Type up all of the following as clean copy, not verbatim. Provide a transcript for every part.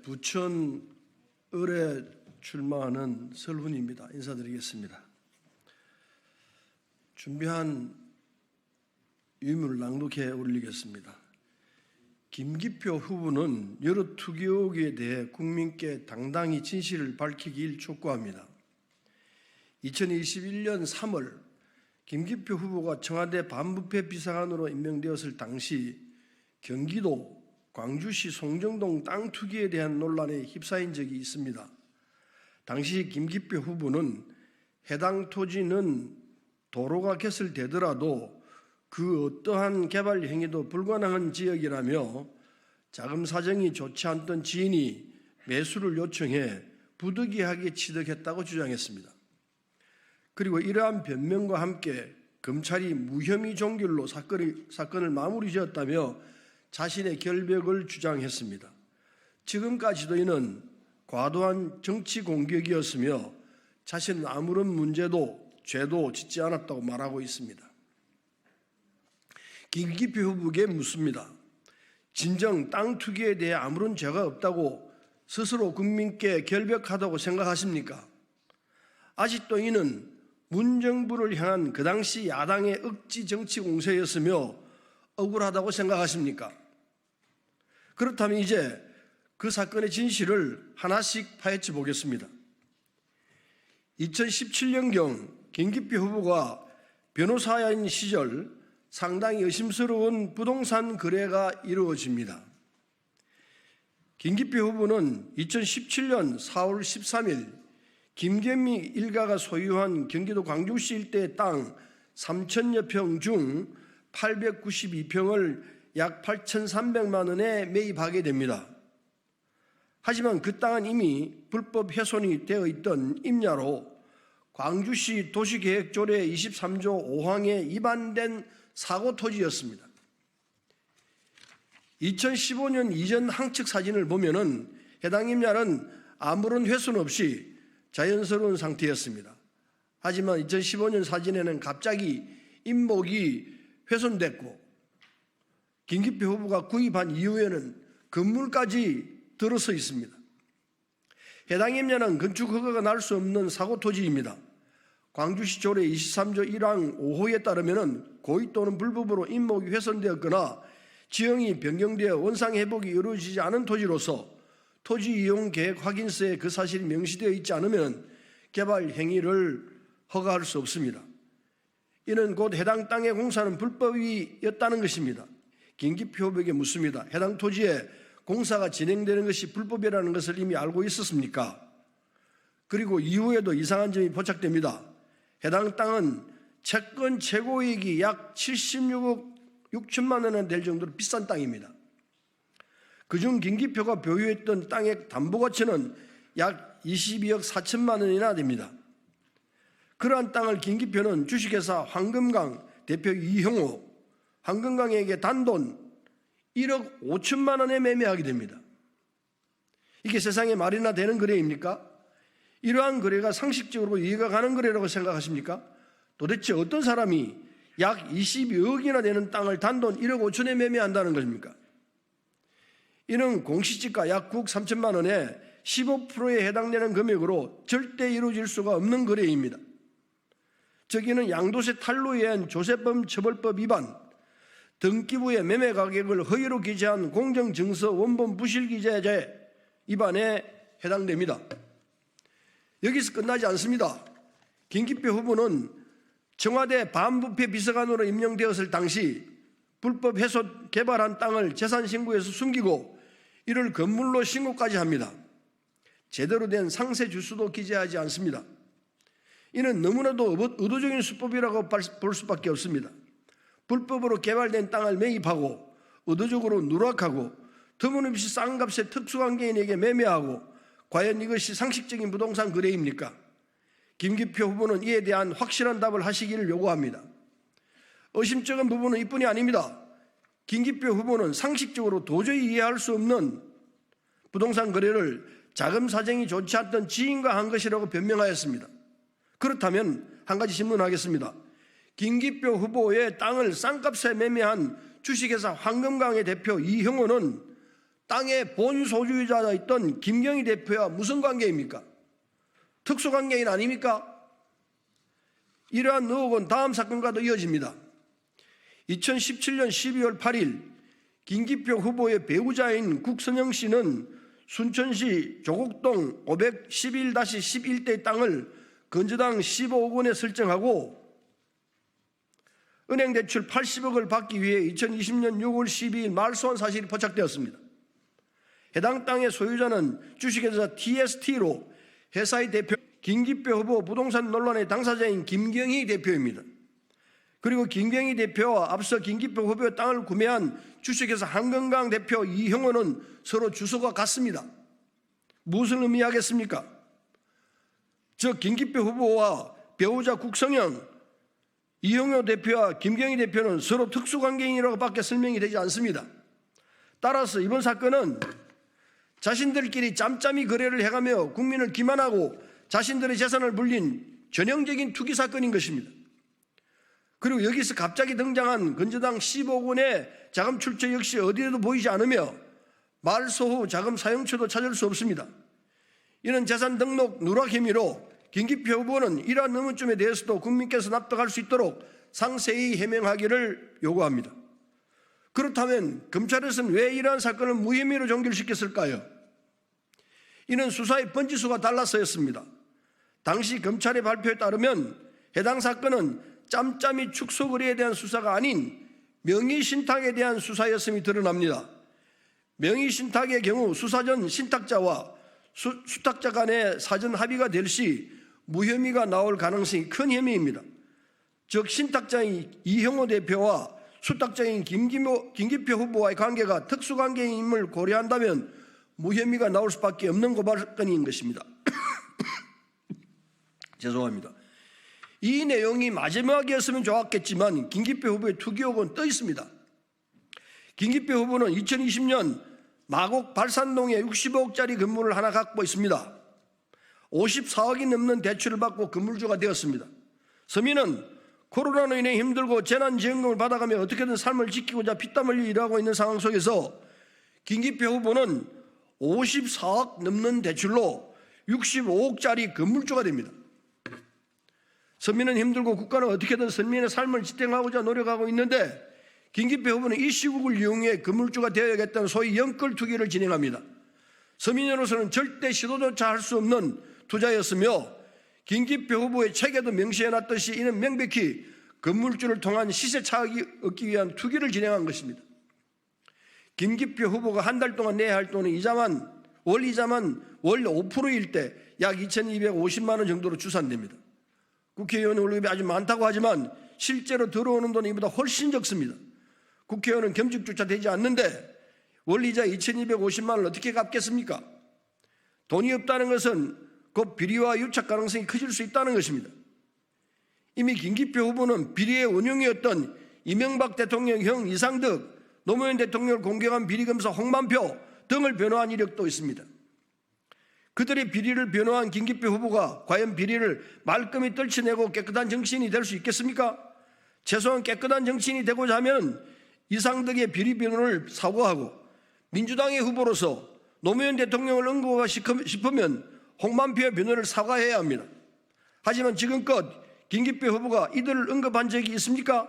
부천 을에 출마하는 설훈입니다. 인사드리겠습니다. 준비한 유인물을 낭독해 올리겠습니다. 김기표 후보는 여러 투기 의혹에 대해 국민께 당당히 진실을 밝히길 촉구합니다. 2021년 3월 김기표 후보가 청와대 반부패 비서관으로 임명되었을 당시 경기도 광주시 송정동 땅 투기에 대한 논란에 휩싸인 적이 있습니다. 당시 김기표 후보는 해당 토지는 도로가 개설되더라도 그 어떠한 개발 행위도 불가능한 지역이라며 자금 사정이 좋지 않던 지인이 매수를 요청해 부득이하게 취득했다고 주장했습니다. 그리고 이러한 변명과 함께 검찰이 무혐의 종결로 사건을 마무리 지었다며 자신의 결백을 주장했습니다. 지금까지도 이는 과도한 정치 공격이었으며 자신은 아무런 문제도 죄도 짓지 않았다고 말하고 있습니다. 김기표 후보에게 묻습니다. 진정 땅 투기에 대해 아무런 죄가 없다고 스스로 국민께 결백하다고 생각하십니까? 아직도 이는 문정부를 향한 그 당시 야당의 억지 정치 공세였으며 억울하다고 생각하십니까? 그렇다면 이제 그 사건의 진실을 하나씩 파헤쳐 보겠습니다. 2017년경 김기표 후보가 변호사인 시절 상당히 의심스러운 부동산 거래가 이루어집니다. 김기표 후보는 2017년 4월 13일 김겸미 일가가 소유한 경기도 광주시 일대의 땅 3,000여 평 중 892평을 약 8,300만 원에 매입하게 됩니다. 하지만 그 땅은 이미 불법 훼손이 되어 있던 임야로 광주시 도시계획조례 23조 5항에 위반된 사고 토지였습니다. 2015년 이전 항측 사진을 보면은 해당 임야는 아무런 훼손 없이 자연스러운 상태였습니다. 하지만 2015년 사진에는 갑자기 임목이 훼손됐고 김기표 후보가 구입한 이후에는 건물까지 들어서 있습니다. 해당 임야는 건축 허가가 날 수 없는 사고 토지입니다. 광주시 조례 23조 1항 5호에 따르면 고의 또는 불법으로 임목이 훼손되었거나 지형이 변경되어 원상 회복이 이루어지지 않은 토지로서 토지 이용 계획 확인서에 그 사실이 명시되어 있지 않으면 개발 행위를 허가할 수 없습니다. 이는 곧 해당 땅의 공사는 불법이었다는 것입니다. 김기표 후보에게 묻습니다. 해당 토지에 공사가 진행되는 것이 불법이라는 것을 이미 알고 있었습니까? 그리고 이후에도 이상한 점이 포착됩니다. 해당 땅은 채권 최고이익이 약 76억 6천만 원에 될 정도로 비싼 땅입니다. 그중 김기표가 보유했던 땅의 담보가치는 약 22억 4천만 원이나 됩니다. 그러한 땅을 김기표는 주식회사 황금강 대표 이형호, 황금강에게 단돈 1억 5천만 원에 매매하게 됩니다. 이게 세상에 말이나 되는 거래입니까? 이러한 거래가 상식적으로 이해가 가는 거래라고 생각하십니까? 도대체 어떤 사람이 약 22억이나 되는 땅을 단돈 1억 5천에 매매한다는 것입니까? 이는 공시지가 약 9억 3천만 원에 15%에 해당되는 금액으로 절대 이루어질 수가 없는 거래입니다. 저기는 양도세 탈루에 의한 조세범 처벌법 위반, 등기부의 매매 가격을 허위로 기재한 공정증서 원본 부실기재죄 위반에 해당됩니다. 여기서 끝나지 않습니다. 김기표 후보는 청와대 반부패 비서관으로 임명되었을 당시 불법 훼손 개발한 땅을 재산신고에서 숨기고 이를 건물로 신고까지 합니다. 제대로 된 상세 주소도 기재하지 않습니다. 이는 너무나도 의도적인 수법이라고 볼 수밖에 없습니다. 불법으로 개발된 땅을 매입하고 의도적으로 누락하고 터무니없이 싼 값에 특수관계인에게 매매하고 과연 이것이 상식적인 부동산 거래입니까? 김기표 후보는 이에 대한 확실한 답을 하시기를 요구합니다. 의심쩍은 부분은 이뿐이 아닙니다. 김기표 후보는 상식적으로 도저히 이해할 수 없는 부동산 거래를 자금 사정이 좋지 않던 지인과 한 것이라고 변명하였습니다. 그렇다면 한 가지 질문하겠습니다. 김기표 후보의 땅을 싼 값에 매매한 주식회사 황금강의 대표 이형호는 땅의 본 소유자였던 김경희 대표와 무슨 관계입니까? 특수관계인 아닙니까? 이러한 의혹은 다음 사건과도 이어집니다. 2017년 12월 8일 김기표 후보의 배우자인 국선영 씨는 순천시 조곡동 511-11대 땅을 건조당 15억 원에 설정하고 은행 대출 80억을 받기 위해 2020년 6월 12일 말소한 사실이 포착되었습니다. 해당 땅의 소유자는 주식회사 TST로 회사의 대표 김기표 후보 부동산 논란의 당사자인 김경희 대표입니다. 그리고 김경희 대표와 앞서 김기표 후보의 땅을 구매한 주식회사 한건강 대표 이형호는 서로 주소가 같습니다. 무엇을 의미하겠습니까? 즉 김기표 후보와 배우자 국성영, 이형호 대표와 김경희 대표는 서로 특수관계인이라고 밖에 설명이 되지 않습니다. 따라서 이번 사건은 자신들끼리 짬짬이 거래를 해가며 국민을 기만하고 자신들의 재산을 불린 전형적인 투기 사건인 것입니다. 그리고 여기서 갑자기 등장한 건조당 15억 원의 자금 출처 역시 어디에도 보이지 않으며 말소 후 자금 사용처도 찾을 수 없습니다. 이는 재산 등록 누락 혐의로 김기표 후보는 이러한 의문점에 대해서도 국민께서 납득할 수 있도록 상세히 해명하기를 요구합니다. 그렇다면 검찰에서는 왜 이러한 사건을 무혐의로 종결시켰을까요? 이는 수사의 번지수가 달라서였습니다. 당시 검찰의 발표에 따르면 해당 사건은 짬짬이 축소 거래에 대한 수사가 아닌 명의신탁에 대한 수사였음이 드러납니다. 명의신탁의 경우 수사 전 신탁자와 수탁자 간의 사전 합의가 될 시 무혐의가 나올 가능성이 큰 혐의입니다. 즉 신탁자인 이형호 대표와 수탁자인 김기표 후보와의 관계가 특수관계임을 고려한다면 무혐의가 나올 수밖에 없는 고발건인 것입니다. 죄송합니다. 이 내용이 마지막이었으면 좋았겠지만 김기표 후보의 투기 의혹은 떠 있습니다. 김기표 후보는 2020년 마곡 발산동에 65억짜리 건물을 하나 갖고 있습니다. 54억이 넘는 대출을 받고 건물주가 되었습니다. 서민은 코로나로 인해 힘들고 재난지원금을 받아가며 어떻게든 삶을 지키고자 피땀 흘려 일하고 있는 상황 속에서 김기표 후보는 54억 넘는 대출로 65억짜리 건물주가 됩니다. 서민은 힘들고 국가는 어떻게든 서민의 삶을 지탱하고자 노력하고 있는데 김기표 후보는 이 시국을 이용해 건물주가 되어야겠다는 소위 영끌 투기를 진행합니다. 서민으로서는 절대 시도조차 할 수 없는 투자였으며 김기표 후보의 책에도 명시해놨듯이 이는 명백히 건물주를 통한 시세 차익이 얻기 위한 투기를 진행한 것입니다. 김기표 후보가 한 달 동안 내야 할 돈은 월 이자만 월 5%일 때 약 2,250만 원 정도로 추산됩니다. 국회의원 월급이 아주 많다고 하지만 실제로 들어오는 돈은 이보다 훨씬 적습니다. 국회의원은 겸직조차 되지 않는데 원리자 2,250만 원을 어떻게 갚겠습니까? 돈이 없다는 것은 곧 비리와 유착 가능성이 커질 수 있다는 것입니다. 이미 김기표 후보는 비리의 원흉이었던 이명박 대통령 형 이상득, 노무현 대통령을 공격한 비리검사 홍만표 등을 변호한 이력도 있습니다. 그들의 비리를 변호한 김기표 후보가 과연 비리를 말끔히 떨쳐내고 깨끗한 정치인이 될 수 있겠습니까? 최소한 깨끗한 정치인이 되고자 하면 이상득의 비리 변호를 사과하고 민주당의 후보로서 노무현 대통령을 언급하고 싶으면 홍만표의 변호를 사과해야 합니다. 하지만 지금껏 김기표 후보가 이들을 언급한 적이 있습니까?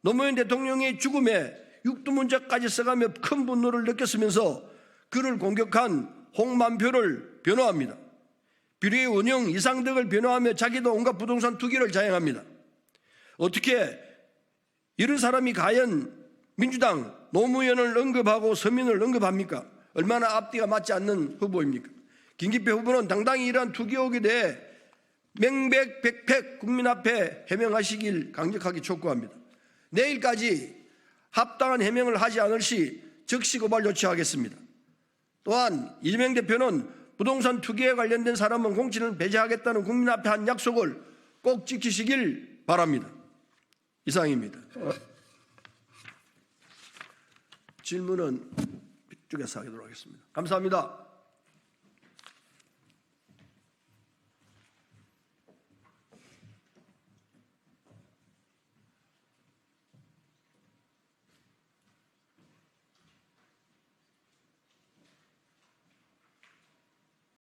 노무현 대통령의 죽음에 육두문자까지 써가며 큰 분노를 느꼈으면서 그를 공격한 홍만표를 변호합니다. 비리의 원형 이상득을 변호하며 자기도 온갖 부동산 투기를 자행합니다. 어떻게 이런 사람이 과연 민주당 노무현을 언급하고 서민을 언급합니까? 얼마나 앞뒤가 맞지 않는 후보입니까? 김기표 후보는 당당히 이러한 투기 의혹에 대해 명백백백 국민 앞에 해명하시길 강력하게 촉구합니다. 내일까지 합당한 해명을 하지 않을 시 즉시 고발 조치하겠습니다. 또한 이재명 대표는 부동산 투기에 관련된 사람은 공천을 배제하겠다는 국민 앞에 한 약속을 꼭 지키시길 바랍니다. 이상입니다. 질문은 이쪽에서 하도록 하겠습니다. 감사합니다.